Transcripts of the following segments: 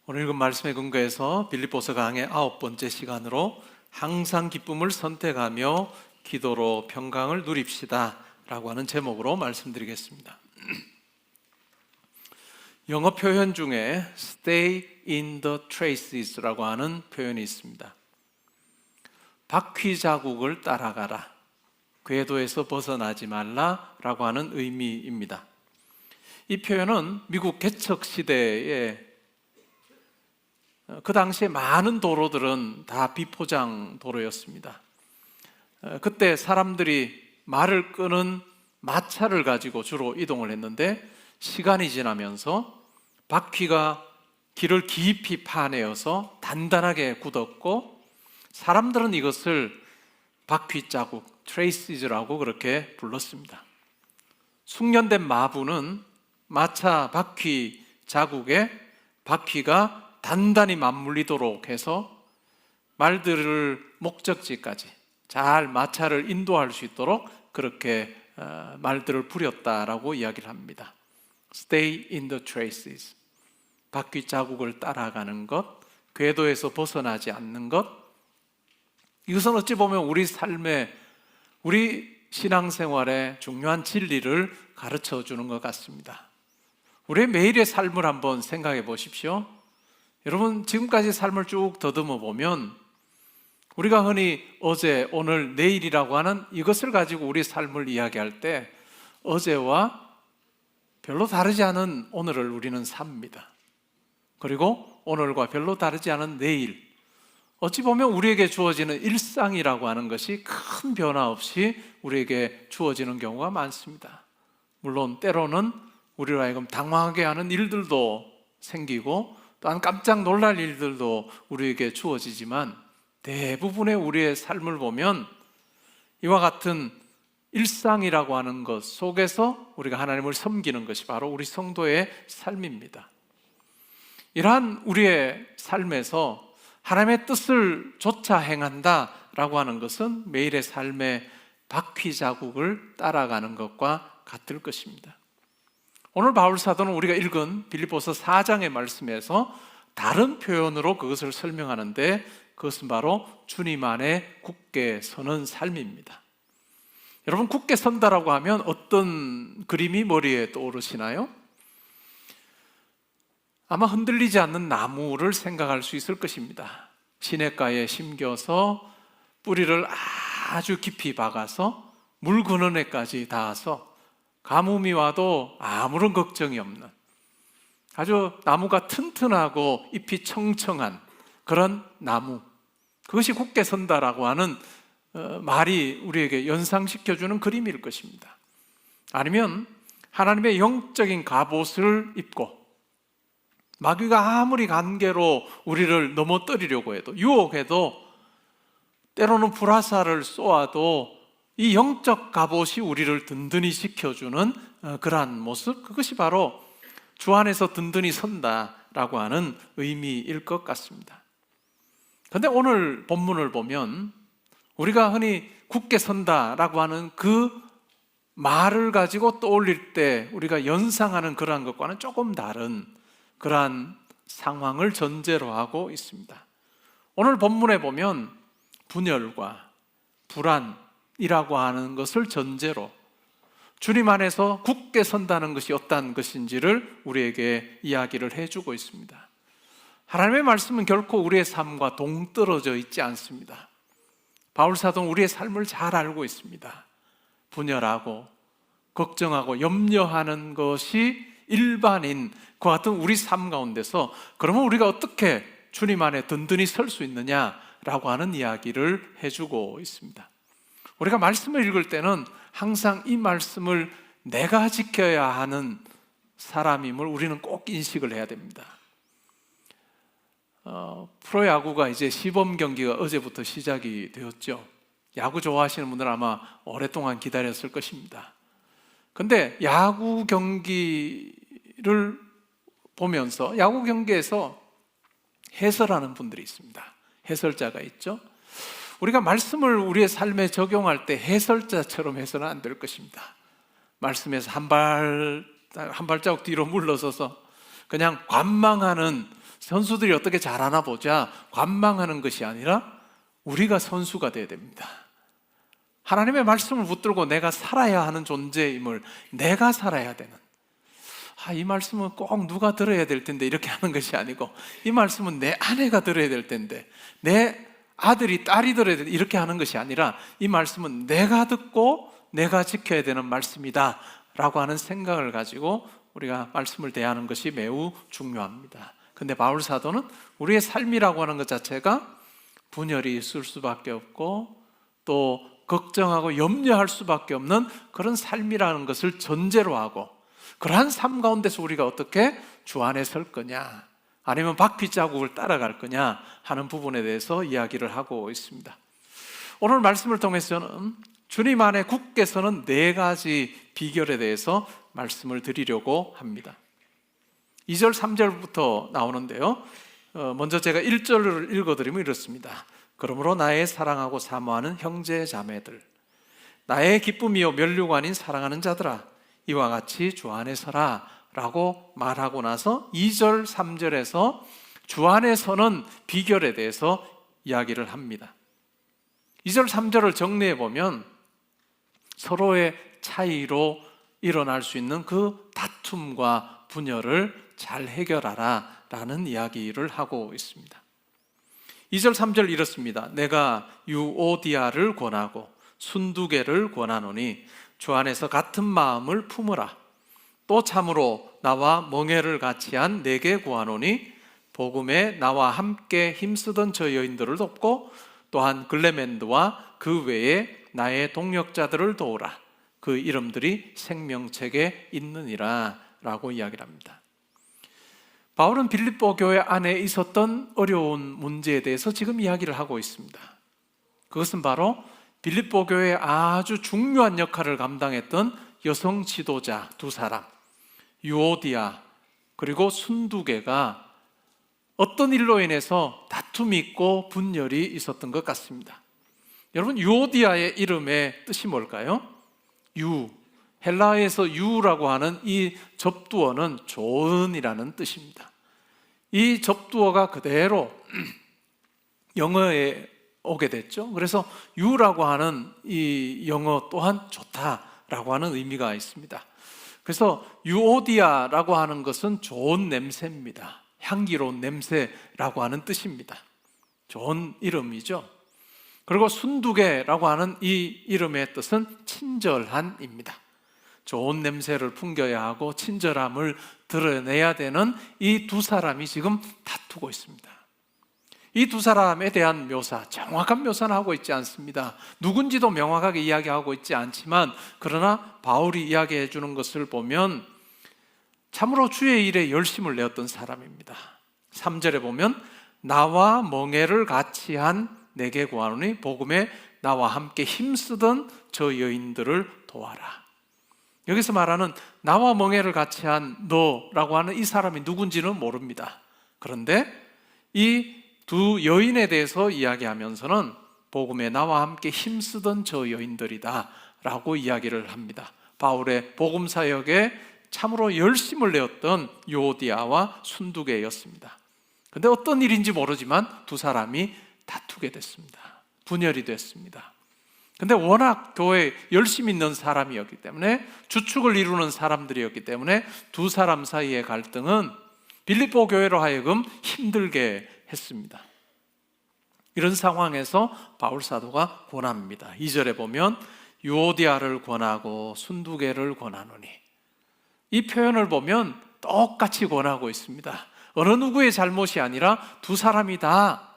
오늘 읽은 말씀에 근거해서 빌립보서 강의 9번째 시간으로 항상 기쁨을 선택하며 기도로 평강을 누립시다 라고 하는 제목으로 말씀드리겠습니다. 영어 표현 중에 stay in the traces 라고 하는 표현이 있습니다. 바퀴 자국을 따라가라, 궤도에서 벗어나지 말라 라고 하는 의미입니다. 이 표현은 미국 개척 시대에 그 당시에 많은 도로들은 다 비포장 도로였습니다. 그때 사람들이 말을 끄는 마차를 가지고 주로 이동을 했는데, 시간이 지나면서 바퀴가 길을 깊이 파내어서 단단하게 굳었고, 사람들은 이것을 바퀴 자국, 트레이시즈라고 그렇게 불렀습니다. 숙련된 마부는 마차 바퀴 자국에 바퀴가 단단히 맞물리도록 해서 말들을 목적지까지 잘 마차를 인도할 수 있도록 그렇게 말들을 부렸다라고 이야기를 합니다. Stay in the traces, 바퀴 자국을 따라가는 것, 궤도에서 벗어나지 않는 것, 이것은 어찌 보면 우리 삶에, 우리 신앙생활에 중요한 진리를 가르쳐 주는 것 같습니다. 우리의 매일의 삶을 한번 생각해 보십시오. 여러분, 지금까지 삶을 쭉 더듬어 보면 우리가 흔히 어제, 오늘, 내일이라고 하는 이것을 가지고 우리 삶을 이야기할 때 어제와 별로 다르지 않은 오늘을 우리는 삽니다. 그리고 오늘과 별로 다르지 않은 내일, 어찌 보면 우리에게 주어지는 일상이라고 하는 것이 큰 변화 없이 우리에게 주어지는 경우가 많습니다. 물론 때로는 우리로 하여금 당황하게 하는 일들도 생기고 또한 깜짝 놀랄 일들도 우리에게 주어지지만, 대부분의 우리의 삶을 보면 이와 같은 일상이라고 하는 것 속에서 우리가 하나님을 섬기는 것이 바로 우리 성도의 삶입니다. 이러한 우리의 삶에서 하나님의 뜻을 좇아 행한다라고 하는 것은 매일의 삶의 바퀴 자국을 따라가는 것과 같을 것입니다. 오늘 바울 사도는 우리가 읽은 빌립보서 4장의 말씀에서 다른 표현으로 그것을 설명하는데, 그것은 바로 주님 안에 굳게 서는 삶입니다. 여러분, 굳게 선다라고 하면 어떤 그림이 머리에 떠오르시나요? 아마 흔들리지 않는 나무를 생각할 수 있을 것입니다. 시냇가에 심겨서 뿌리를 아주 깊이 박아서 물 근원에까지 닿아서 가뭄이 와도 아무런 걱정이 없는, 아주 나무가 튼튼하고 잎이 청청한 그런 나무, 그것이 굳게 선다라고 하는 말이 우리에게 연상시켜주는 그림일 것입니다. 아니면 하나님의 영적인 갑옷을 입고 마귀가 아무리 간계로 우리를 넘어뜨리려고 해도, 유혹해도, 때로는 불화살을 쏘아도 이 영적 갑옷이 우리를 든든히 지켜주는 그러한 모습, 그것이 바로 주 안에서 든든히 선다라고 하는 의미일 것 같습니다. 그런데 오늘 본문을 보면 우리가 흔히 굳게 선다라고 하는 그 말을 가지고 떠올릴 때 우리가 연상하는 그러한 것과는 조금 다른 그러한 상황을 전제로 하고 있습니다. 오늘 본문에 보면 분열과 불안이라고 하는 것을 전제로 주님 안에서 굳게 선다는 것이 어떤 것인지를 우리에게 이야기를 해주고 있습니다. 하나님의 말씀은 결코 우리의 삶과 동떨어져 있지 않습니다. 바울 사도는 우리의 삶을 잘 알고 있습니다. 분열하고 걱정하고 염려하는 것이 일반인 그 같은 우리 삶 가운데서, 그러면 우리가 어떻게 주님 안에 든든히 설 수 있느냐라고 하는 이야기를 해주고 있습니다. 우리가 말씀을 읽을 때는 항상 이 말씀을 내가 지켜야 하는 사람임을 우리는 꼭 인식을 해야 됩니다. 프로야구가 이제 시범 경기가 어제부터 시작이 되었죠. 야구 좋아하시는 분들은 아마 오랫동안 기다렸을 것입니다. 근데 야구 경기를 보면서 야구 경기에서 해설하는 분들이 있습니다. 해설자가 있죠. 우리가 말씀을 우리의 삶에 적용할 때 해설자처럼 해서는 안 될 것입니다. 말씀에서 한 발자국 뒤로 물러서서 그냥 관망하는 선수들이 어떻게 잘하나 보자 관망하는 것이 아니라 우리가 선수가 되어야 됩니다. 하나님의 말씀을 붙들고 내가 살아야 하는 존재임을 내가 살아야 되는, 이 말씀은 꼭 누가 들어야 될 텐데 이렇게 하는 것이 아니고, 이 말씀은 내 아내가 들어야 될 텐데, 내 아들이 딸이 들어야 될 텐데 이렇게 하는 것이 아니라, 이 말씀은 내가 듣고 내가 지켜야 되는 말씀이다 라고 하는 생각을 가지고 우리가 말씀을 대하는 것이 매우 중요합니다. 근데 바울 사도는 우리의 삶이라고 하는 것 자체가 분열이 있을 수밖에 없고 또 걱정하고 염려할 수밖에 없는 그런 삶이라는 것을 전제로 하고, 그러한 삶 가운데서 우리가 어떻게 주 안에 설 거냐, 아니면 바퀴 자국을 따라갈 거냐 하는 부분에 대해서 이야기를 하고 있습니다. 오늘 말씀을 통해서는 주님 안에 굳게 서는 4가지 비결에 대해서 말씀을 드리려고 합니다. 2절 3절부터 나오는데요, 먼저 제가 1절을 읽어드리면 이렇습니다. 그러므로 나의 사랑하고 사모하는 형제 자매들, 나의 기쁨이요 면류가 아닌 사랑하는 자들아, 이와 같이 주 안에 서라 라고 말하고 나서 2절 3절에서 주 안에 서는 비결에 대해서 이야기를 합니다. 2절 3절을 정리해 보면 서로의 차이로 일어날 수 있는 그 다툼과 분열을 잘 해결하라 라는 이야기를 하고 있습니다. 2절 3절 이렇습니다. 내가 유오디아를 권하고 순두개를 권하노니 주 안에서 같은 마음을 품으라. 또 참으로 나와 멍에를 같이 한 내게 구하노니 복음에 나와 함께 힘쓰던 저 여인들을 돕고 또한 글레멘드와 그 외에 나의 동역자들을 도우라. 그 이름들이 생명책에 있느니라 라고 이야기를 합니다. 바울은 빌립보 교회 안에 있었던 어려운 문제에 대해서 지금 이야기를 하고 있습니다. 그것은 바로 빌립보 교회에 아주 중요한 역할을 감당했던 여성 지도자 2사람, 유오디아 그리고 순두개가 어떤 일로 인해서 다툼이 있고 분열이 있었던 것 같습니다. 여러분, 유오디아의 이름의 뜻이 뭘까요? 헬라어에서 유라고 하는 이 접두어는 좋은이라는 뜻입니다. 이 접두어가 그대로 영어에 오게 됐죠. 그래서 유라고 하는 이 영어 또한 좋다라고 하는 의미가 있습니다. 그래서 유오디아라고 하는 것은 좋은 냄새입니다. 향기로운 냄새라고 하는 뜻입니다. 좋은 이름이죠. 그리고 순두개라고 하는 이 이름의 뜻은 친절한입니다. 좋은 냄새를 풍겨야 하고 친절함을 드러내야 되는 이 2사람이 지금 다투고 있습니다. 이 2사람에 대한 묘사, 정확한 묘사는 하고 있지 않습니다. 누군지도 명확하게 이야기하고 있지 않지만, 그러나 바울이 이야기해 주는 것을 보면 참으로 주의 일에 열심을 내었던 사람입니다. 3절에 보면 나와 멍에를 같이 한 내게 구하노니 복음에 나와 함께 힘쓰던 저 여인들을 도와라. 여기서 말하는 나와 멍에를 같이 한 너라고 하는 이 사람이 누군지는 모릅니다. 그런데 이 2 여인에 대해서 이야기하면서는 복음에 나와 함께 힘쓰던 저 여인들이다 라고 이야기를 합니다. 바울의 복음 사역에 참으로 열심을 내었던 유오디아와 순두개였습니다. 그런데 어떤 일인지 모르지만 2사람이 다투게 됐습니다. 분열이 됐습니다. 근데 워낙 교회에 열심히 있는 사람이었기 때문에, 주축을 이루는 사람들이었기 때문에 2사람 사이의 갈등은 빌립보 교회로 하여금 힘들게 했습니다. 이런 상황에서 바울 사도가 권합니다. 2절에 보면 유오디아를 권하고 순두개를 권하노니, 이 표현을 보면 똑같이 권하고 있습니다. 어느 누구의 잘못이 아니라 2사람이 다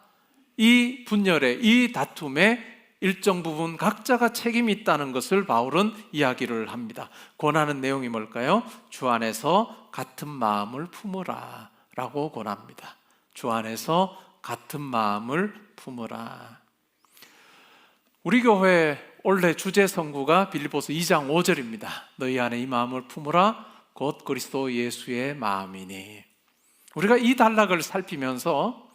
이 분열에, 이 다툼에 일정 부분 각자가 책임이 있다는 것을 바울은 이야기를 합니다. 권하는 내용이 뭘까요? 주 안에서 같은 마음을 품으라 라고 권합니다. 주 안에서 같은 마음을 품으라. 우리 교회 올해 주제 선구가 빌립보서 2장 5절입니다. 너희 안에 이 마음을 품으라 곧 그리스도 예수의 마음이니. 우리가 이 단락을 살피면서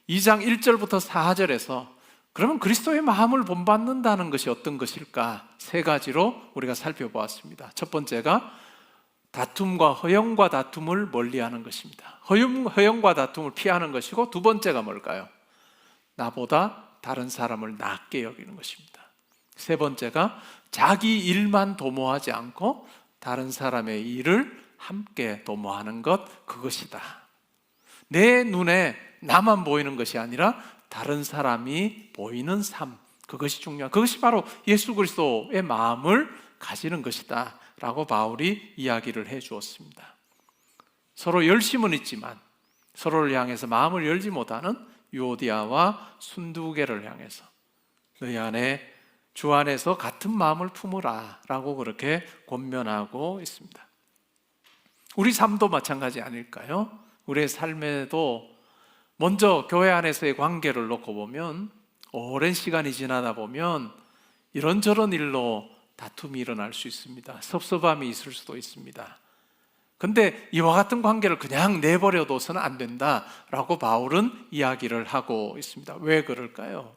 2장 1절부터 4절에서 그러면 그리스도의 마음을 본받는다는 것이 어떤 것일까? 3가지로 우리가 살펴보았습니다. 첫 번째가 다툼과 허영과 다툼을 멀리하는 것입니다. 허영과 다툼을 피하는 것이고, 두 번째가 뭘까요? 나보다 다른 사람을 낮게 여기는 것입니다. 세 번째가 자기 일만 도모하지 않고 다른 사람의 일을 함께 도모하는 것, 그것이다. 내 눈에 나만 보이는 것이 아니라 다른 사람이 보이는 삶, 그것이 중요한, 그것이 바로 예수 그리스도의 마음을 가지는 것이다 라고 바울이 이야기를 해 주었습니다. 서로 열심은 있지만 서로를 향해서 마음을 열지 못하는 유오디아와 순두개를 향해서 너희 안에, 주 안에서 같은 마음을 품으라 라고 그렇게 권면하고 있습니다. 우리 삶도 마찬가지 아닐까요? 우리의 삶에도 먼저 교회 안에서의 관계를 놓고 보면, 오랜 시간이 지나다 보면 이런저런 일로 다툼이 일어날 수 있습니다. 섭섭함이 있을 수도 있습니다. 근데 이와 같은 관계를 그냥 내버려둬서는 안 된다라고 바울은 이야기를 하고 있습니다. 왜 그럴까요?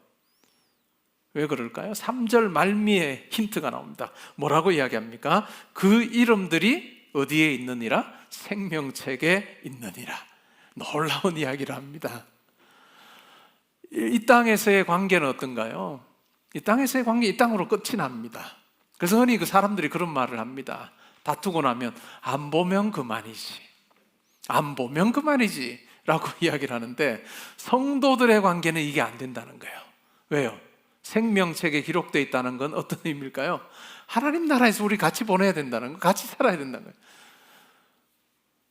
왜 그럴까요? 3절 말미에 힌트가 나옵니다. 뭐라고 이야기합니까? 그 이름들이 어디에 있느니라? 생명책에 있느니라. 놀라운 이야기를 합니다. 이 땅에서의 관계는 어떤가요? 이 땅에서의 관계, 이 땅으로 끝이 납니다. 그래서 흔히 그 사람들이 그런 말을 합니다. 다투고 나면 안 보면 그만이지, 안 보면 그만이지 라고 이야기를 하는데, 성도들의 관계는 이게 안 된다는 거예요. 왜요? 생명책에 기록되어 있다는 건 어떤 의미일까요? 하나님 나라에서 우리 같이 보내야 된다는 거, 같이 살아야 된다는 거예요.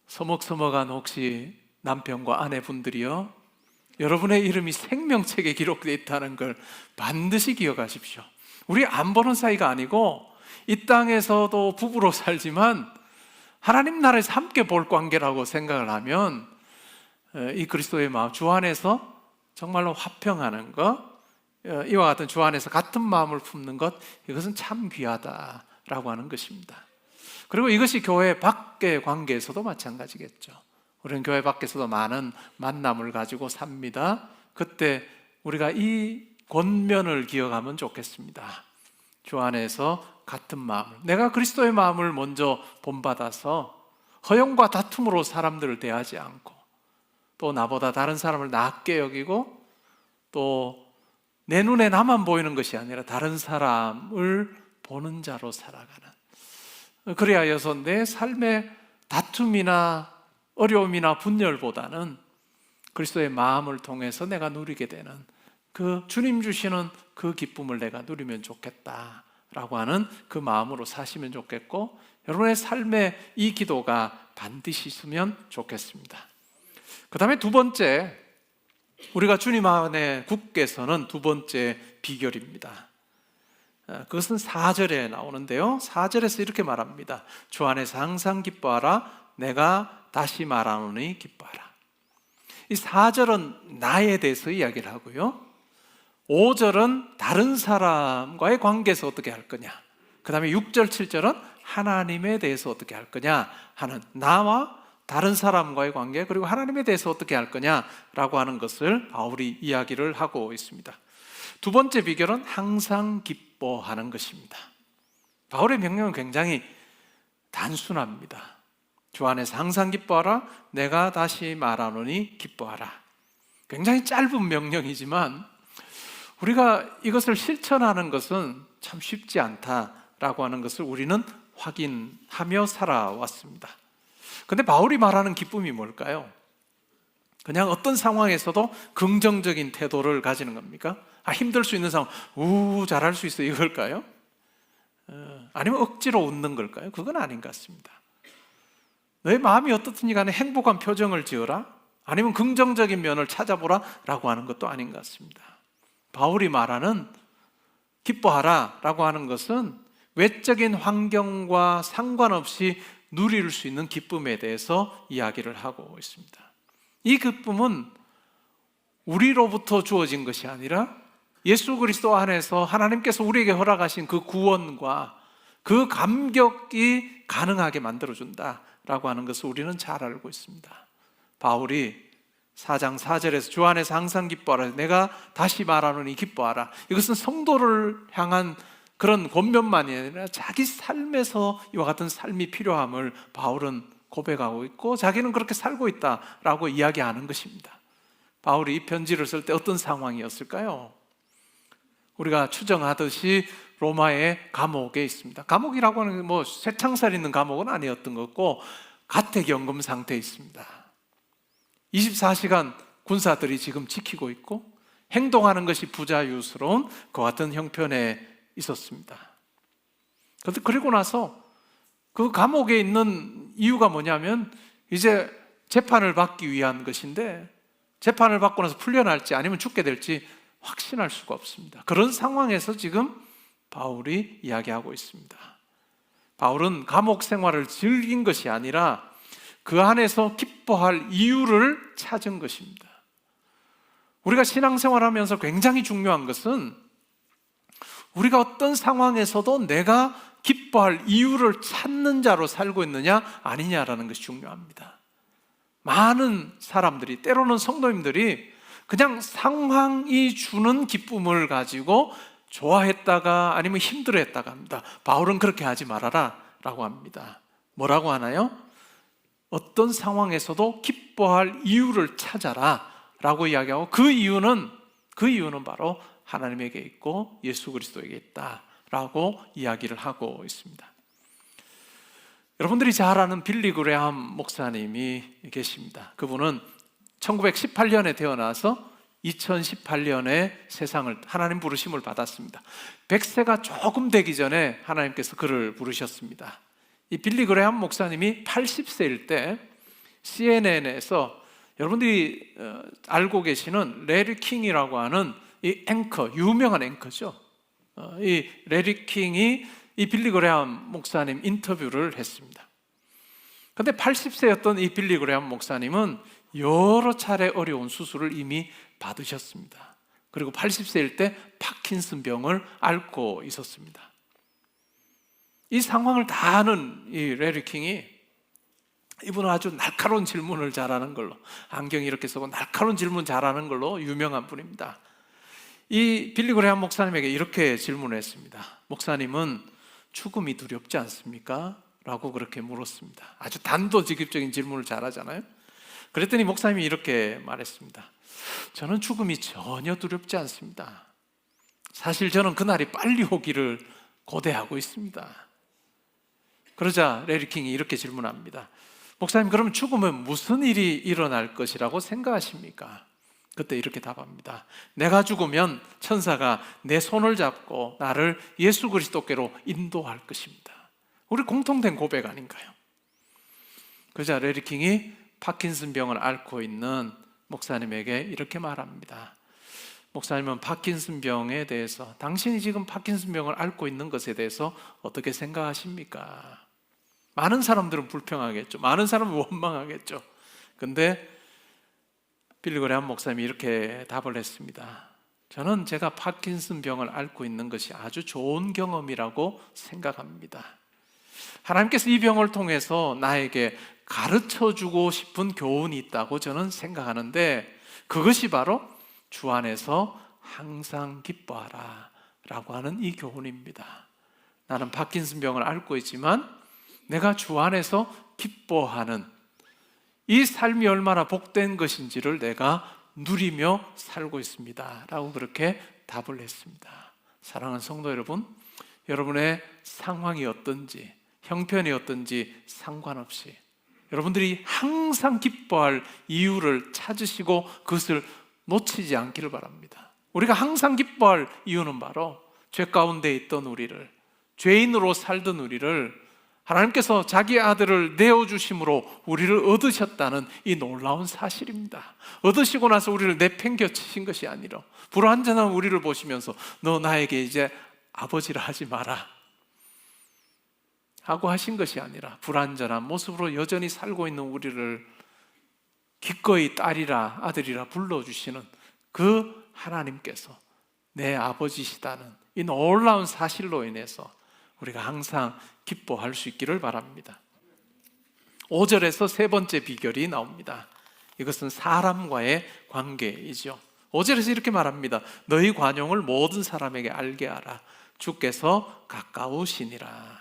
서먹서먹한 혹시 남편과 아내분들이요, 여러분의 이름이 생명책에 기록되어 있다는 걸 반드시 기억하십시오. 우리 안 보는 사이가 아니고 이 땅에서도 부부로 살지만 하나님 나라에서 함께 볼 관계라고 생각을 하면, 이 그리스도의 마음, 주 안에서 정말로 화평하는 것, 이와 같은 주 안에서 같은 마음을 품는 것, 이것은 참 귀하다라고 하는 것입니다. 그리고 이것이 교회 밖의 관계에서도 마찬가지겠죠. 우리는 교회 밖에서도 많은 만남을 가지고 삽니다. 그때 우리가 이 권면을 기억하면 좋겠습니다. 주 안에서 같은 마음을, 내가 그리스도의 마음을 먼저 본받아서 허영과 다툼으로 사람들을 대하지 않고, 또 나보다 다른 사람을 낮게 여기고, 또 내 눈에 나만 보이는 것이 아니라 다른 사람을 보는 자로 살아가는, 그리하여서 내 삶의 다툼이나 어려움이나 분열보다는 그리스도의 마음을 통해서 내가 누리게 되는 그 주님 주시는 그 기쁨을 내가 누리면 좋겠다라고 하는 그 마음으로 사시면 좋겠고, 여러분의 삶에 이 기도가 반드시 있으면 좋겠습니다. 그 다음에 두 번째, 우리가 주님 안에 굳게 서는 두 번째 비결입니다. 그것은 4절에 나오는데요, 4절에서 이렇게 말합니다. 주 안에서 항상 기뻐하라. 내가 다시 말하노니 기뻐하라. 이 4절은 나에 대해서 이야기를 하고요, 5절은 다른 사람과의 관계에서 어떻게 할 거냐, 그 다음에 6절, 7절은 하나님에 대해서 어떻게 할 거냐 하는, 나와 다른 사람과의 관계, 그리고 하나님에 대해서 어떻게 할 거냐라고 하는 것을 바울이 이야기를 하고 있습니다. 두 번째 비결은 항상 기뻐하는 것입니다. 바울의 명령은 굉장히 단순합니다. 주 안에서 항상 기뻐하라. 내가 다시 말하노니 기뻐하라. 굉장히 짧은 명령이지만 우리가 이것을 실천하는 것은 참 쉽지 않다라고 하는 것을 우리는 확인하며 살아왔습니다. 그런데 바울이 말하는 기쁨이 뭘까요? 그냥 어떤 상황에서도 긍정적인 태도를 가지는 겁니까? 힘들 수 있는 상황, 잘할 수 있어, 이걸까요? 아니면 억지로 웃는 걸까요? 그건 아닌 것 같습니다. 너의 마음이 어떻든지 간에 행복한 표정을 지어라, 아니면 긍정적인 면을 찾아보라 라고 하는 것도 아닌 것 같습니다. 바울이 말하는 기뻐하라 라고 하는 것은 외적인 환경과 상관없이 누릴 수 있는 기쁨에 대해서 이야기를 하고 있습니다. 이 기쁨은 우리로부터 주어진 것이 아니라 예수 그리스도 안에서 하나님께서 우리에게 허락하신 그 구원과 그 감격이 가능하게 만들어준다라고 하는 것을 우리는 잘 알고 있습니다. 바울이 4장 4절에서 주 안에서 항상 기뻐하라. 내가 다시 말하노니 기뻐하라. 이것은 성도를 향한 그런 권면만이 아니라 자기 삶에서 이와 같은 삶이 필요함을 바울은 고백하고 있고 자기는 그렇게 살고 있다라고 이야기하는 것입니다. 바울이 이 편지를 쓸 때 어떤 상황이었을까요? 우리가 추정하듯이 로마의 감옥에 있습니다. 감옥이라고 하는 게 쇠창살 있는 감옥은 아니었던 것고 가택연금 상태에 있습니다. 24시간 군사들이 지금 지키고 있고 행동하는 것이 부자유스러운 그 같은 형편에 있었습니다. 그리고 나서 그 감옥에 있는 이유가 뭐냐면 이제 재판을 받기 위한 것인데 재판을 받고 나서 풀려날지 아니면 죽게 될지 확신할 수가 없습니다. 그런 상황에서 지금 바울이 이야기하고 있습니다. 바울은 감옥 생활을 즐긴 것이 아니라 그 안에서 기뻐할 이유를 찾은 것입니다. 우리가 신앙생활하면서 굉장히 중요한 것은 우리가 어떤 상황에서도 내가 기뻐할 이유를 찾는 자로 살고 있느냐 아니냐라는 것이 중요합니다. 많은 사람들이, 때로는 성도님들이 그냥 상황이 주는 기쁨을 가지고 좋아했다가 아니면 힘들어했다가 합니다. 바울은 그렇게 하지 말아라 라고 합니다. 뭐라고 하나요? 어떤 상황에서도 기뻐할 이유를 찾아라 라고 이야기하고 그 이유는 바로 하나님에게 있고 예수 그리스도에게 있다라고 이야기를 하고 있습니다. 여러분들이 잘 아는 빌리 그레함 목사님이 계십니다. 그분은 1918년에 태어나서 2018년에 세상을 하나님 부르심을 받았습니다. 100세가 조금 되기 전에 하나님께서 그를 부르셨습니다. 이 빌리 그레함 목사님이 80세일 때 CNN에서 여러분들이 알고 계시는 레리 킹이라고 하는 이 앵커, 유명한 앵커죠. 이 레리 킹이 이 빌리 그레함 목사님 인터뷰를 했습니다. 그런데 80세였던 이 빌리 그레함 목사님은 여러 차례 어려운 수술을 이미 받으셨습니다. 그리고 80세일 때 파킨슨 병을 앓고 있었습니다. 이 상황을 다 아는 이 레리 킹이 이분은 아주 날카로운 질문을 잘하는 걸로, 안경 이렇게 쓰고 날카로운 질문 잘하는 걸로 유명한 분입니다. 이 빌리 그레함 목사님에게 이렇게 질문을 했습니다. 목사님은 죽음이 두렵지 않습니까? 라고 그렇게 물었습니다. 아주 단도직입적인 질문을 잘하잖아요. 그랬더니 목사님이 이렇게 말했습니다. 저는 죽음이 전혀 두렵지 않습니다. 사실 저는 그날이 빨리 오기를 고대하고 있습니다. 그러자 레리 킹이 이렇게 질문합니다. 목사님, 그럼 죽으면 무슨 일이 일어날 것이라고 생각하십니까? 그때 이렇게 답합니다. 내가 죽으면 천사가 내 손을 잡고 나를 예수 그리스도께로 인도할 것입니다. 우리 공통된 고백 아닌가요? 그러자 레리 킹이 파킨슨 병을 앓고 있는 목사님에게 이렇게 말합니다. 목사님은 파킨슨 병에 대해서, 당신이 지금 파킨슨 병을 앓고 있는 것에 대해서 어떻게 생각하십니까? 많은 사람들은 불평하겠죠. 많은 사람은 원망하겠죠. 근데 빌리 그레함 목사님이 이렇게 답을 했습니다. 저는 제가 파킨슨 병을 앓고 있는 것이 아주 좋은 경험이라고 생각합니다. 하나님께서 이 병을 통해서 나에게 가르쳐주고 싶은 교훈이 있다고 저는 생각하는데 그것이 바로 주 안에서 항상 기뻐하라 라고 하는 이 교훈입니다. 나는 파킨슨 병을 앓고 있지만 내가 주 안에서 기뻐하는 이 삶이 얼마나 복된 것인지를 내가 누리며 살고 있습니다 라고 그렇게 답을 했습니다. 사랑하는 성도 여러분, 여러분의 상황이 어떤지, 형편이 어떤지 상관없이 여러분들이 항상 기뻐할 이유를 찾으시고 그것을 놓치지 않기를 바랍니다. 우리가 항상 기뻐할 이유는 바로 죄 가운데 있던 우리를, 죄인으로 살던 우리를 하나님께서 자기 아들을 내어주심으로 우리를 얻으셨다는 이 놀라운 사실입니다. 얻으시고 나서 우리를 내팽겨치신 것이 아니라 불완전한 우리를 보시면서 너 나에게 이제 아버지라 하지 마라 하고 하신 것이 아니라 불완전한 모습으로 여전히 살고 있는 우리를 기꺼이 딸이라 아들이라 불러주시는 그 하나님께서 내 아버지시다는 이 놀라운 사실로 인해서 우리가 항상 기뻐할 수 있기를 바랍니다. 5절에서 세 번째 비결이 나옵니다. 이것은 사람과의 관계이죠. 5절에서 이렇게 말합니다. 너희 관용을 모든 사람에게 알게 하라. 주께서 가까우시니라.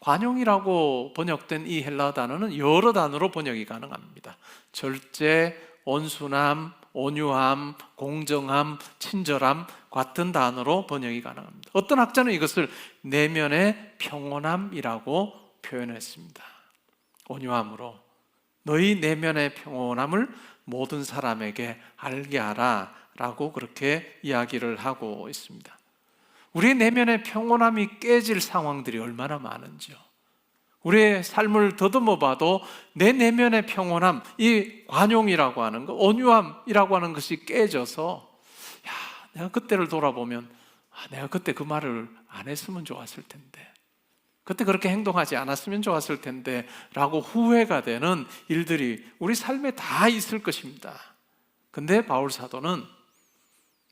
관용이라고 번역된 이 헬라어 단어는 여러 단어로 번역이 가능합니다. 절제, 온순함, 온유함, 공정함, 친절함 같은 단어로 번역이 가능합니다. 어떤 학자는 이것을 내면의 평온함이라고 표현했습니다. 온유함으로 너희 내면의 평온함을 모든 사람에게 알게 하라 라고 그렇게 이야기를 하고 있습니다. 우리의 내면의 평온함이 깨질 상황들이 얼마나 많은지요. 우리의 삶을 더듬어 봐도 내 내면의 평온함, 이 관용이라고 하는 것, 온유함이라고 하는 것이 깨져서 내가 그때를 돌아보면 내가 그때 그 말을 안 했으면 좋았을 텐데, 그때 그렇게 행동하지 않았으면 좋았을 텐데 라고 후회가 되는 일들이 우리 삶에 다 있을 것입니다. 근데 바울 사도는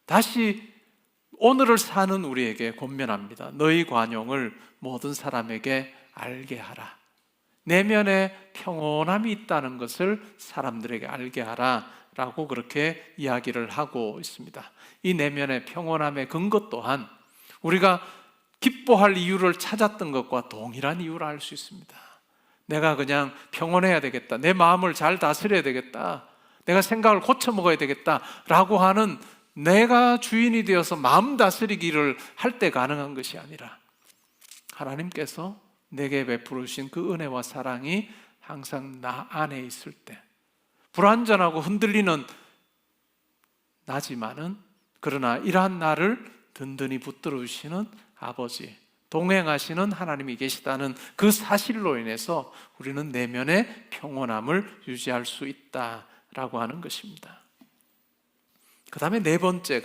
다시 오늘을 사는 우리에게 권면합니다. 너희 관용을 모든 사람에게 알게 하라. 내면에 평온함이 있다는 것을 사람들에게 알게 하라 라고 그렇게 이야기를 하고 있습니다. 이 내면의 평온함의 근거 또한 우리가 기뻐할 이유를 찾았던 것과 동일한 이유를 알 수 있습니다. 내가 그냥 평온해야 되겠다, 내 마음을 잘 다스려야 되겠다, 내가 생각을 고쳐 먹어야 되겠다 라고 하는 내가 주인이 되어서 마음 다스리기를 할 때 가능한 것이 아니라 하나님께서 내게 베풀으신 그 은혜와 사랑이 항상 나 안에 있을 때, 불완전하고 흔들리는 나지만은 그러나 이러한 나를 든든히 붙들어 주시는 아버지, 동행하시는 하나님이 계시다는 그 사실로 인해서 우리는 내면의 평온함을 유지할 수 있다라고 하는 것입니다. 그 다음에 네 번째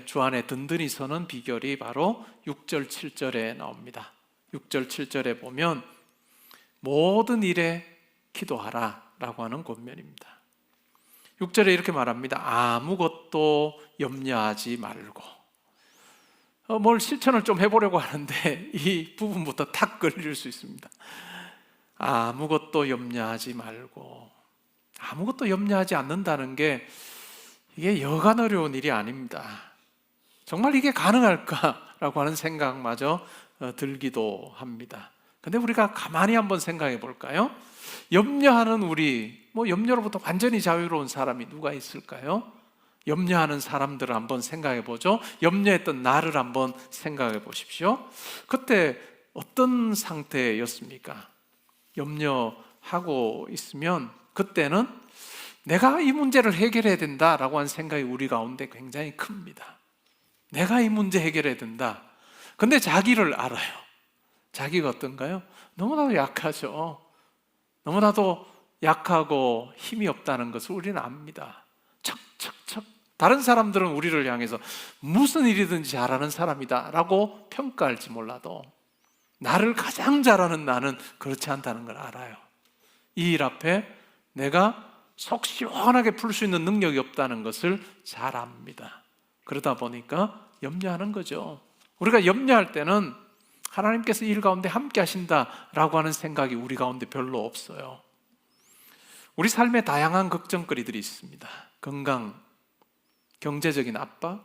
주 안에 든든히 서는 비결이 바로 6절 7절에 나옵니다. 6절 7절에 보면 모든 일에 기도하라 라고 하는 권면입니다. 6절에 이렇게 말합니다. 아무것도 염려하지 말고. 뭘 실천을 좀 해보려고 하는데 이 부분부터 탁 걸릴 수 있습니다. 아무것도 염려하지 말고. 아무것도 염려하지 않는다는 게 이게 여간 어려운 일이 아닙니다. 정말 이게 가능할까라고 하는 생각마저 들기도 합니다. 근데 우리가 가만히 한번 생각해 볼까요? 염려하는 우리, 염려로부터 완전히 자유로운 사람이 누가 있을까요? 염려하는 사람들을 한번 생각해 보죠. 염려했던 나를 한번 생각해 보십시오. 그때 어떤 상태였습니까? 염려하고 있으면 그때는 내가 이 문제를 해결해야 된다라고 하는 생각이 우리 가운데 굉장히 큽니다. 내가 이 문제 해결해야 된다. 근데 자기를 알아요. 자기가 어떤가요? 너무나도 약하죠. 너무나도 약하고 힘이 없다는 것을 우리는 압니다. 척척척. 다른 사람들은 우리를 향해서 무슨 일이든지 잘하는 사람이다 라고 평가할지 몰라도 나를 가장 잘하는 나는 그렇지 않다는 걸 알아요. 이 일 앞에 내가 속 시원하게 풀 수 있는 능력이 없다는 것을 잘 압니다. 그러다 보니까 염려하는 거죠. 우리가 염려할 때는 하나님께서 이 일 가운데 함께 하신다라고 하는 생각이 우리 가운데 별로 없어요. 우리 삶에 다양한 걱정거리들이 있습니다. 건강, 경제적인 압박,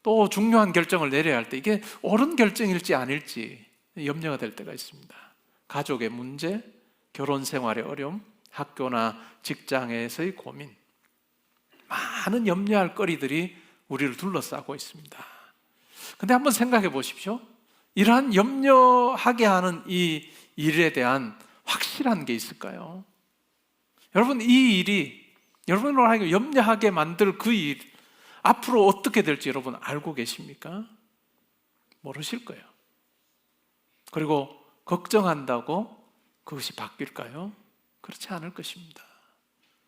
또 중요한 결정을 내려야 할 때 이게 옳은 결정일지 아닐지 염려가 될 때가 있습니다. 가족의 문제, 결혼 생활의 어려움, 학교나 직장에서의 고민, 많은 염려할 거리들이 우리를 둘러싸고 있습니다. 근데 한번 생각해 보십시오. 이러한 염려하게 하는 이 일에 대한 확실한 게 있을까요? 여러분, 이 일이 여러분을 하여금 염려하게 만들 그 일, 앞으로 어떻게 될지 여러분 알고 계십니까? 모르실 거예요. 그리고 걱정한다고 그것이 바뀔까요? 그렇지 않을 것입니다.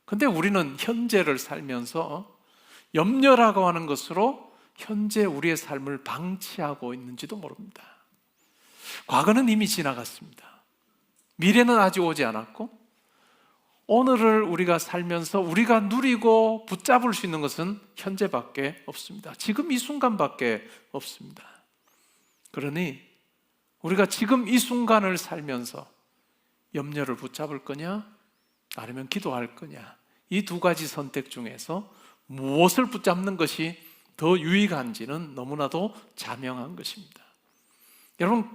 근데 우리는 현재를 살면서 염려라고 하는 것으로 현재 우리의 삶을 방치하고 있는지도 모릅니다. 과거는 이미 지나갔습니다. 미래는 아직 오지 않았고 오늘을 우리가 살면서 우리가 누리고 붙잡을 수 있는 것은 현재밖에 없습니다. 지금 이 순간밖에 없습니다. 그러니 우리가 지금 이 순간을 살면서 염려를 붙잡을 거냐 아니면 기도할 거냐, 이 두 가지 선택 중에서 무엇을 붙잡는 것이 더 유익한지는 너무나도 자명한 것입니다. 여러분,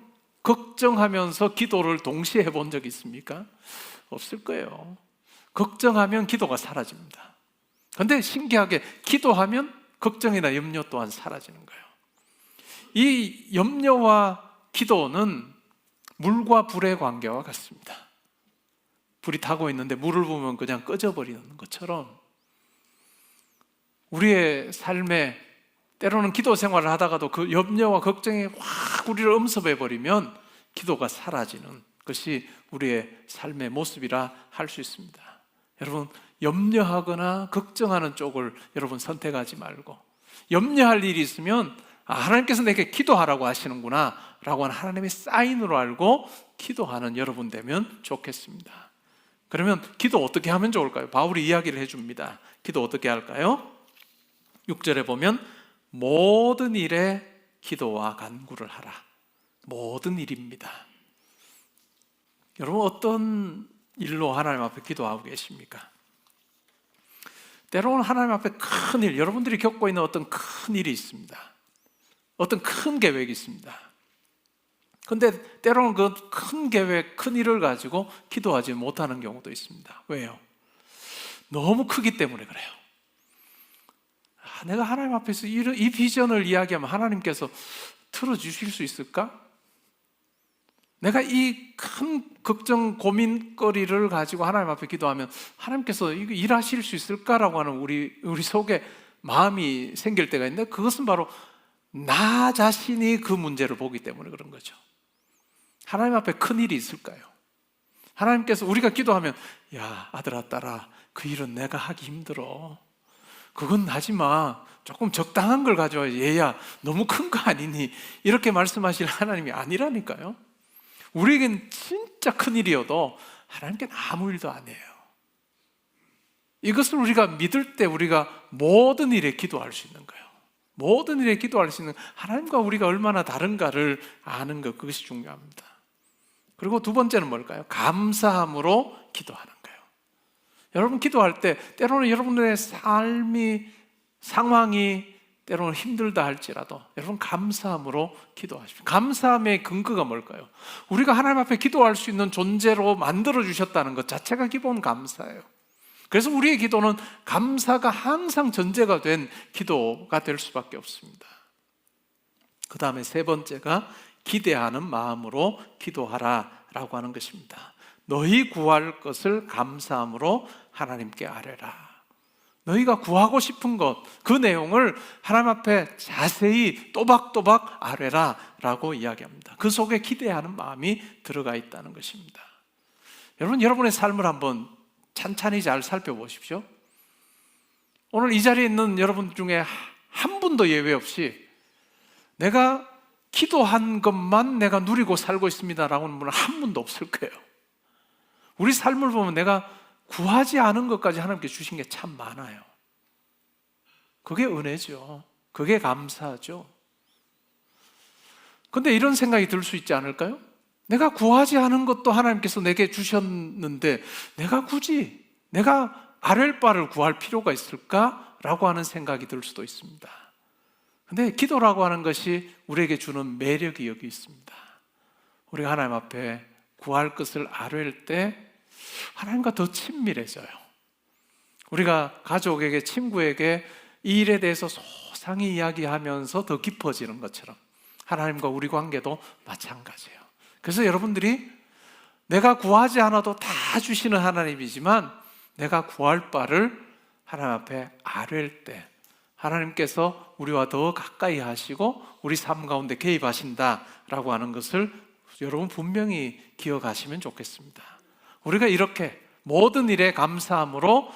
걱정하면서 기도를 동시에 해본 적 있습니까? 없을 거예요. 걱정하면 기도가 사라집니다. 그런데 신기하게 기도하면 걱정이나 염려 또한 사라지는 거예요. 이 염려와 기도는 물과 불의 관계와 같습니다. 불이 타고 있는데 물을 부으면 그냥 꺼져버리는 것처럼 우리의 삶에 때로는 기도 생활을 하다가도 그 염려와 걱정이 확 우리를 엄습해버리면 기도가 사라지는 것이 우리의 삶의 모습이라 할 수 있습니다. 여러분, 염려하거나 걱정하는 쪽을 여러분 선택하지 말고, 염려할 일이 있으면 하나님께서 내게 기도하라고 하시는구나 라고 하는 하나님의 사인으로 알고 기도하는 여러분 되면 좋겠습니다. 그러면 기도 어떻게 하면 좋을까요? 바울이 이야기를 해줍니다. 기도 어떻게 할까요? 6절에 보면 모든 일에 기도와 간구를 하라. 모든 일입니다. 여러분, 어떤 일로 하나님 앞에 기도하고 계십니까? 때로는 하나님 앞에 큰 일, 여러분들이 겪고 있는 어떤 큰 일이 있습니다. 어떤 큰 계획이 있습니다. 그런데 때로는 그 큰 계획, 큰 일을 가지고 기도하지 못하는 경우도 있습니다. 왜요? 너무 크기 때문에 그래요. 내가 하나님 앞에서 이 비전을 이야기하면 하나님께서 들어주실 수 있을까? 내가 이 큰 걱정, 고민거리를 가지고 하나님 앞에 기도하면 하나님께서 이거 일하실 수 있을까라고 하는 우리 속에 마음이 생길 때가 있는데, 그것은 바로 나 자신이 그 문제를 보기 때문에 그런 거죠. 하나님 앞에 큰 일이 있을까요? 하나님께서 우리가 기도하면, 야, 아들아, 딸아, 그 일은 내가 하기 힘들어. 그건 하지 마. 조금 적당한 걸 가져와야지. 얘야, 너무 큰 거 아니니? 이렇게 말씀하실 하나님이 아니라니까요. 우리에겐 진짜 큰 일이어도 하나님께는 아무 일도 안 해요. 이것을 우리가 믿을 때 우리가 모든 일에 기도할 수 있는 거예요. 모든 일에 기도할 수 있는 하나님과 우리가 얼마나 다른가를 아는 것, 그것이 중요합니다. 그리고 두 번째는 뭘까요? 감사함으로 기도하는 거예요. 여러분, 기도할 때 때로는 여러분들의 상황이 때로는 힘들다 할지라도 여러분 감사함으로 기도하십시오. 감사함의 근거가 뭘까요? 우리가 하나님 앞에 기도할 수 있는 존재로 만들어주셨다는 것 자체가 기본 감사예요. 그래서 우리의 기도는 감사가 항상 전제가 된 기도가 될 수밖에 없습니다. 그 다음에 세 번째가 기대하는 마음으로 기도하라라고 하는 것입니다. 너희 구할 것을 감사함으로 하나님께 아뢰라. 너희가 구하고 싶은 것, 그 내용을 하나님 앞에 자세히 또박또박 아뢰라 라고 이야기합니다. 그 속에 기대하는 마음이 들어가 있다는 것입니다. 여러분, 여러분의 삶을 한번 찬찬히 잘 살펴보십시오. 오늘 이 자리에 있는 여러분 중에 한 분도 예외 없이 내가 기도한 것만 내가 누리고 살고 있습니다라고 하는 분은 한 분도 없을 거예요. 우리 삶을 보면 내가 구하지 않은 것까지 하나님께 주신 게 참 많아요. 그게 은혜죠. 그게 감사하죠. 그런데 이런 생각이 들 수 있지 않을까요? 내가 구하지 않은 것도 하나님께서 내게 주셨는데 내가 굳이 내가 아랠 바를 구할 필요가 있을까라고 하는 생각이 들 수도 있습니다. 그런데 기도라고 하는 것이 우리에게 주는 매력이 여기 있습니다. 우리가 하나님 앞에 구할 것을 아뢰일 때 하나님과 더 친밀해져요. 우리가 가족에게, 친구에게 이 일에 대해서 소상히 이야기하면서 더 깊어지는 것처럼 하나님과 우리 관계도 마찬가지예요. 그래서 여러분들이 내가 구하지 않아도 다 주시는 하나님이지만 내가 구할 바를 하나님 앞에 아뢰일 때 하나님께서 우리와 더 가까이 하시고 우리 삶 가운데 개입하신다라고 하는 것을 여러분 분명히 기억하시면 좋겠습니다. 우리가 이렇게 모든 일에 감사함으로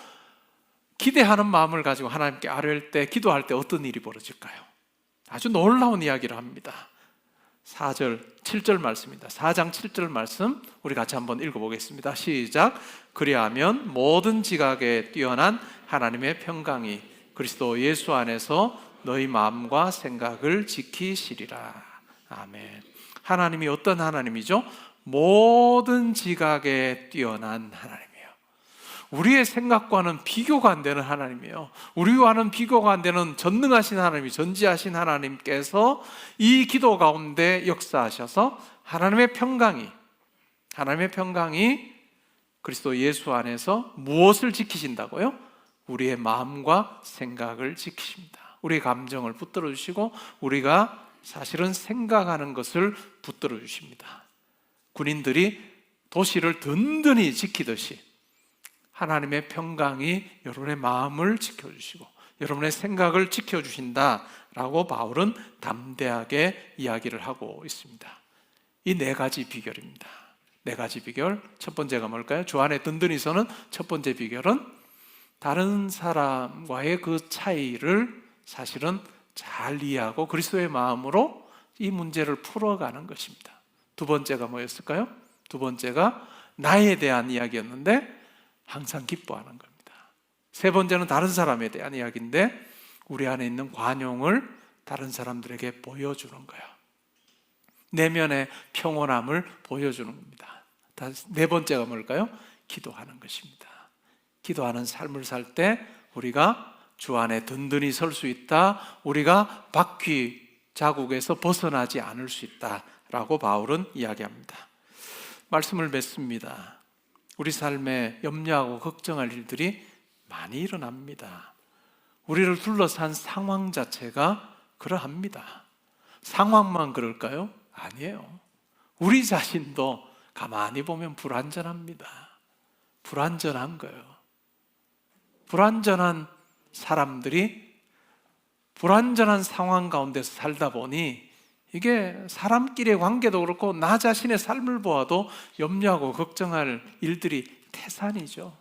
기대하는 마음을 가지고 하나님께 아뢰일 때, 기도할 때 어떤 일이 벌어질까요? 아주 놀라운 이야기를 합니다. 4절, 7절 말씀입니다. 4장 7절 말씀 우리 같이 한번 읽어보겠습니다. 시작. 그리하면 모든 지각에 뛰어난 하나님의 평강이 그리스도 예수 안에서 너희 마음과 생각을 지키시리라. 아멘. 하나님이 어떤 하나님이죠? 모든 지각에 뛰어난 하나님이에요. 우리의 생각과는 비교가 안 되는 하나님이에요. 우리와는 비교가 안 되는 전능하신 하나님이, 전지하신 하나님께서 이 기도 가운데 역사하셔서 하나님의 평강이 그리스도 예수 안에서 무엇을 지키신다고요? 우리의 마음과 생각을 지키십니다. 우리의 감정을 붙들어 주시고 우리가 사실은 생각하는 것을 붙들어 주십니다. 군인들이 도시를 든든히 지키듯이 하나님의 평강이 여러분의 마음을 지켜주시고 여러분의 생각을 지켜주신다라고 바울은 담대하게 이야기를 하고 있습니다. 이 네 가지 비결입니다. 네 가지 비결. 첫 번째가 뭘까요? 주 안에 든든히 서는 첫 번째 비결은 다른 사람과의 그 차이를 사실은 잘 이해하고 그리스도의 마음으로 이 문제를 풀어가는 것입니다. 두 번째가 뭐였을까요? 두 번째가 나에 대한 이야기였는데 항상 기뻐하는 겁니다. 세 번째는 다른 사람에 대한 이야기인데 우리 안에 있는 관용을 다른 사람들에게 보여주는 거예요. 내면의 평온함을 보여주는 겁니다. 네 번째가 뭘까요? 기도하는 것입니다. 기도하는 삶을 살 때 우리가 주 안에 든든히 설 수 있다. 우리가 바퀴 자국에서 벗어나지 않을 수 있다라고 바울은 이야기합니다. 말씀을 맺습니다. 우리 삶에 염려하고 걱정할 일들이 많이 일어납니다. 우리를 둘러싼 상황 자체가 그러합니다. 상황만 그럴까요? 아니에요. 우리 자신도 가만히 보면 불완전합니다. 불완전한 거예요. 불완전한 사람들이 불완전한 상황 가운데서 살다 보니 이게 사람끼리의 관계도 그렇고 나 자신의 삶을 보아도 염려하고 걱정할 일들이 태산이죠.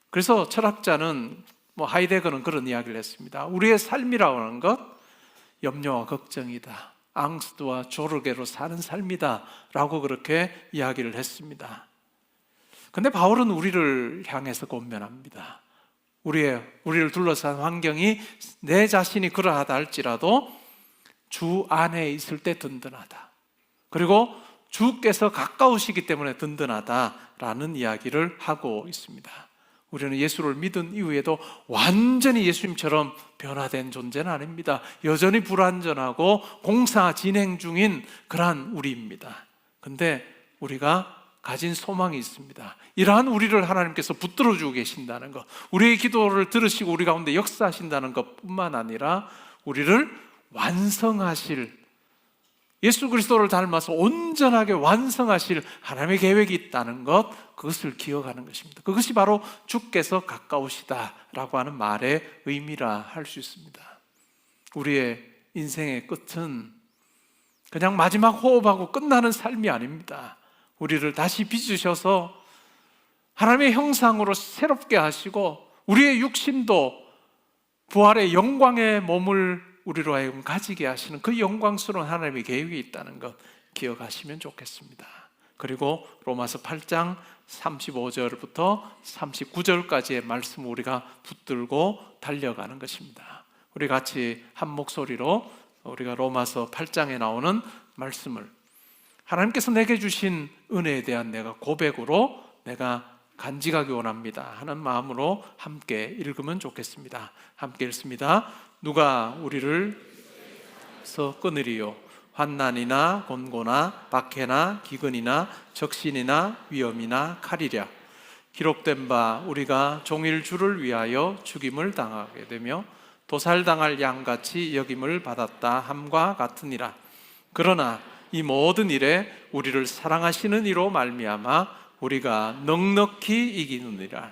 그래서 철학자는 하이데거는 그런 이야기를 했습니다. 우리의 삶이라고 하는 것 염려와 걱정이다. 앙스트와 조르게로 사는 삶이다 라고 그렇게 이야기를 했습니다. 그런데 바울은 우리를 향해서 권면합니다. 우리를 둘러싼 환경이 내 자신이 그러하다 할지라도 주 안에 있을 때 든든하다. 그리고 주께서 가까우시기 때문에 든든하다라는 이야기를 하고 있습니다. 우리는 예수를 믿은 이후에도 완전히 예수님처럼 변화된 존재는 아닙니다. 여전히 불완전하고 공사 진행 중인 그러한 우리입니다. 근데 우리가 가진 소망이 있습니다. 이러한 우리를 하나님께서 붙들어주고 계신다는 것, 우리의 기도를 들으시고 우리 가운데 역사하신다는 것뿐만 아니라 우리를 완성하실, 예수 그리스도를 닮아서 온전하게 완성하실 하나님의 계획이 있다는 것, 그것을 기억하는 것입니다. 그것이 바로 주께서 가까우시다라고 하는 말의 의미라 할 수 있습니다. 우리의 인생의 끝은 그냥 마지막 호흡하고 끝나는 삶이 아닙니다. 우리를 다시 빚으셔서 하나님의 형상으로 새롭게 하시고 우리의 육신도 부활의 영광의 몸을 우리로 하여금 가지게 하시는 그 영광스러운 하나님의 계획이 있다는 것 기억하시면 좋겠습니다. 그리고 로마서 8장 35절부터 39절까지의 말씀을 우리가 붙들고 달려가는 것입니다. 우리 같이 한 목소리로 우리가 로마서 8장에 나오는 말씀을 하나님께서 내게 주신 은혜에 대한 내가 고백으로 내가 간직하기 원합니다 하는 마음으로 함께 읽으면 좋겠습니다. 함께 읽습니다. 누가 우리를 끊으리요? 환난이나 곤고나 박해나 기근이나 적신이나 위험이나 칼이랴. 기록된 바 우리가 종일 주를 위하여 죽임을 당하게 되며 도살당할 양같이 여김을 받았다 함과 같으니라. 그러나 이 모든 일에 우리를 사랑하시는 이로 말미암아 우리가 넉넉히 이기느니라.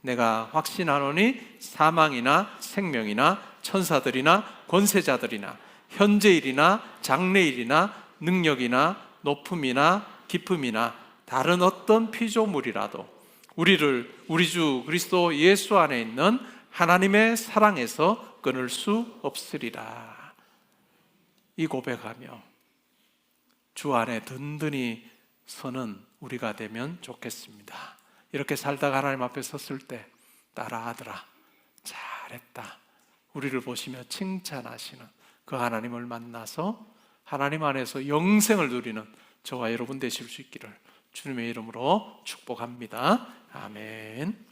내가 확신하노니 사망이나 생명이나 천사들이나 권세자들이나 현재일이나 장래일이나 능력이나 높음이나 깊음이나 다른 어떤 피조물이라도 우리를 우리 주 그리스도 예수 안에 있는 하나님의 사랑에서 끊을 수 없으리라. 이 고백하며 주 안에 든든히 서는 우리가 되면 좋겠습니다. 이렇게 살다가 하나님 앞에 섰을 때 따라 아들아 잘했다, 우리를 보시며 칭찬하시는 그 하나님을 만나서 하나님 안에서 영생을 누리는 저와 여러분 되실 수 있기를 주님의 이름으로 축복합니다. 아멘.